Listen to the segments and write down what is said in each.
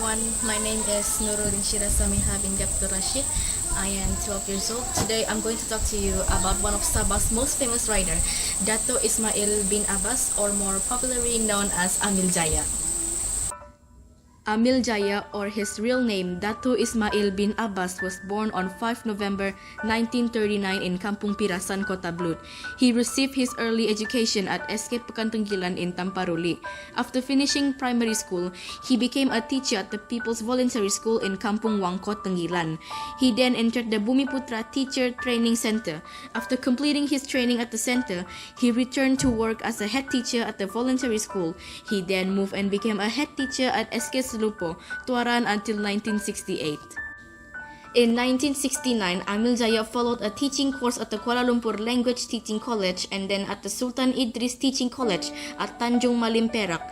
everyone. My name is Nurul Inshira Samiha bin Abdul Rashid. I am 12 years old. Today I'm going to talk to you about one of Sabah's most famous writer, Datuk Ismail bin Abbas, or more popularly known as Amil Jaya. Amil Jaya, or his real name Datuk Ismail bin Abbas, was born on 5 November 1939 in Kampung Pirasan, Kota Belud. He received his early education at SK Pekan Tenghilan in Tamparuli. After finishing primary school, he became a teacher at the People's Voluntary School in Kampung Wangkod, Tenghilan. He then entered the Bumiputra Teacher Training Center. After completing his training at the center, he returned to work as a head teacher at the voluntary school. He then moved and became a head teacher at SK Tuaran until 1968. In 1969, Amil Jaya followed a teaching course at the Kuala Lumpur Language Teaching College and then at the Sultan Idris Teaching College at Tanjung Malim, Perak.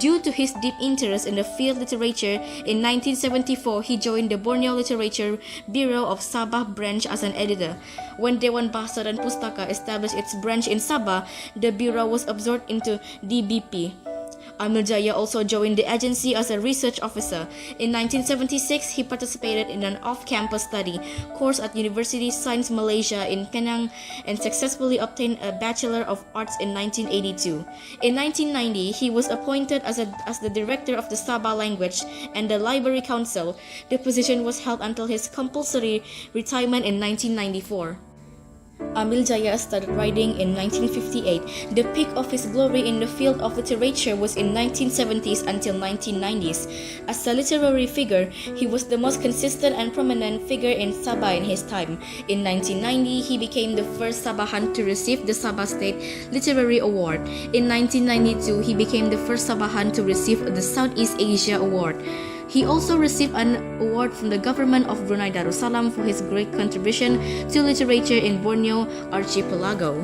Due to his deep interest in the field literature, in 1974 he joined the Borneo Literature Bureau of Sabah branch as an editor. When Dewan Bahasa dan Pustaka established its branch in Sabah, the bureau was absorbed into DBP. Amil Jaya also joined the agency as a research officer. In 1976, he participated in an off-campus study course at University Science Malaysia in Penang and successfully obtained a Bachelor of Arts in 1982. In 1990, he was appointed as the director of the Sabah Language and the Library Council. The position was held until his compulsory retirement in 1994. Amil Jaya started writing in 1958. The peak of his glory in the field of literature was in 1970s until 1990s. As a literary figure, he was the most consistent and prominent figure in Sabah in his time. In 1990, he became the first Sabahan to receive the Sabah State Literary Award. In 1992, he became the first Sabahan to receive the Southeast Asia Award. He also received an award from the government of Brunei Darussalam for his great contribution to literature in Borneo Archipelago.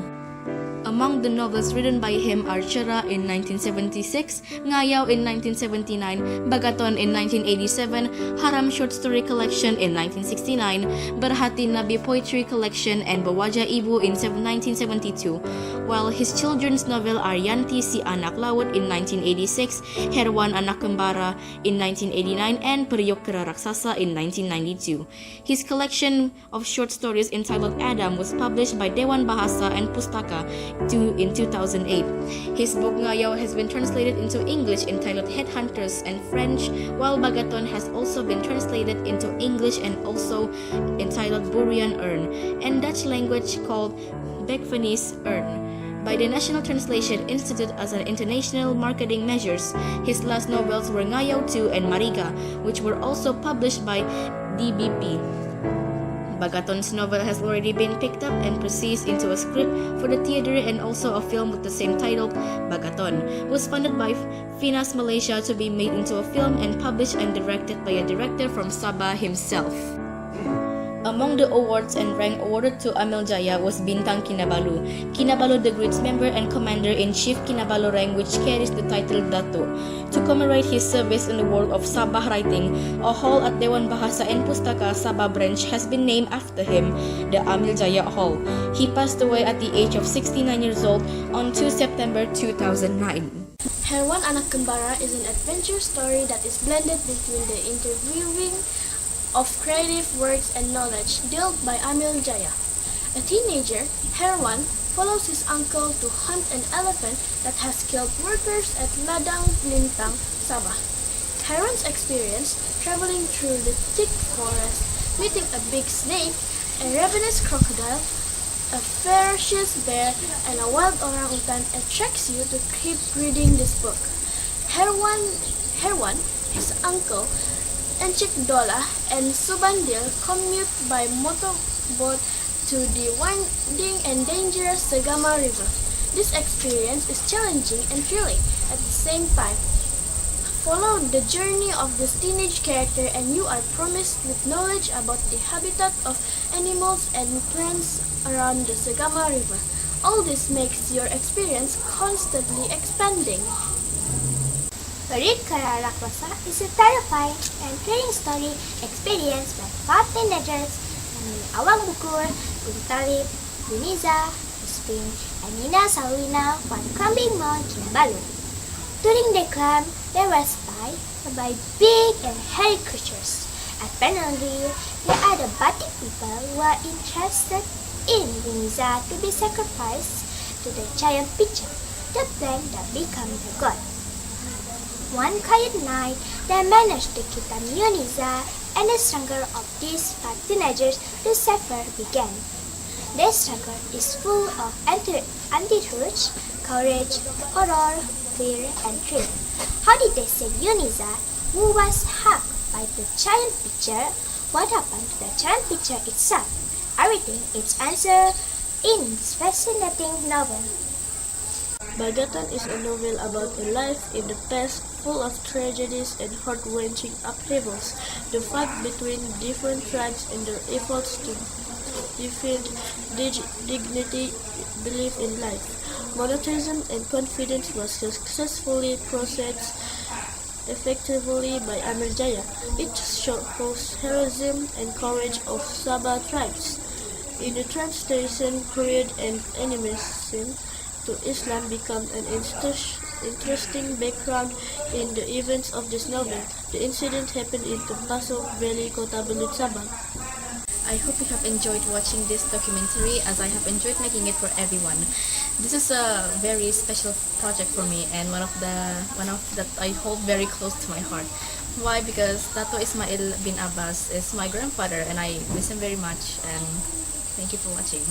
Among the novels written by him are Cerah in 1976, Ngayau in 1979, Bagaton in 1987, Haram Short Story Collection in 1969, Berhati Nabi Poetry Collection, and Bawajah Ibu in 1972, while his children's novel are Yanti Si Anak Laut in 1986, Herwan Anak Kembara in 1989, and Periuk Kera Raksasa in 1992. His collection of short stories entitled Adam was published by Dewan Bahasa and Pustaka in 2008. His book Ngayau has been translated into English entitled Headhunters and French, while Bagaton has also been translated into English and also entitled Burian Urn, and Dutch language called Beckfenis Urn by the National Translation Institute as an international marketing measures. His last novels were Ngayau 2 and Mariga, which were also published by DBP. Bagaton's novel has already been picked up and proceeds into a script for the theatre and also a film with the same title, Bagaton, was funded by Finas Malaysia to be made into a film and published and directed by a director from Sabah himself. Among the awards and rank awarded to Amil Jaya was Bintang Kinabalu. Kinabalu the Great's member and Commander-in-Chief Kinabalu rank, which carries the title Datuk. To commemorate his service in the world of Sabah writing, a hall at Dewan Bahasa and Pustaka Sabah branch has been named after him, the Amil Jaya Hall. He passed away at the age of 69 years old on 2 September 2009. Herwan Anak Kembara is an adventure story that is blended between the interviewing of creative words and knowledge dealt by Amil Jaya. A teenager, Herwan follows his uncle to hunt an elephant that has killed workers at Ladang Lintang, Sabah. Herwan's experience traveling through the thick forest, meeting a big snake, a ravenous crocodile, a ferocious bear, and a wild orangutan attracts you to keep reading this book. Herwan, his uncle, Encik Dola and Subandil commute by motorboat to the winding and dangerous Segama River. This experience is challenging and thrilling at the same time. Follow the journey of this teenage character and you are promised with knowledge about the habitat of animals and plants around the Segama River. All this makes your experience constantly expanding. Periuk Kera Raksasa is a terrifying and thrilling story experienced by 5 teenagers named Awang Bukur, Guntalib, Buniza, Spring, and Nina Saulina while climbing Mount Kinabalu. During the climb, they were spied by big and hairy creatures. Apparently, they are the Batik people who are interested in Yuniza to be sacrificed to the giant pitcher, the plant that became the god. One quiet night, they managed to kidnap Yuniza, and the struggle of these 5 teenagers to save her began. Their struggle is full of anti-truth, courage, horror, fear, and thrill. How did they save Yuniza, who was hacked by the giant pitcher? What happened to the giant pitcher itself? Everything is answered in this fascinating novel. Bagatan is a novel about a life in the past full of tragedies and heart-wrenching upheavals. The fight between different tribes and their efforts to defend dignity, belief in life. Monotheism and confidence was successfully processed effectively by Amil Jaya. It shows heroism and courage of Sabah tribes in the translation period, and animism to Islam become an interesting background in the events of this novel. The incident happened in Tamparuli Valley, Kota Belud, Sabah. I hope you have enjoyed watching this documentary as I have enjoyed making it for everyone. This is a very special project for me and one of that I hold very close to my heart. Why? Because Datuk Ismail bin Abbas is my grandfather and I miss him very much, and thank you for watching.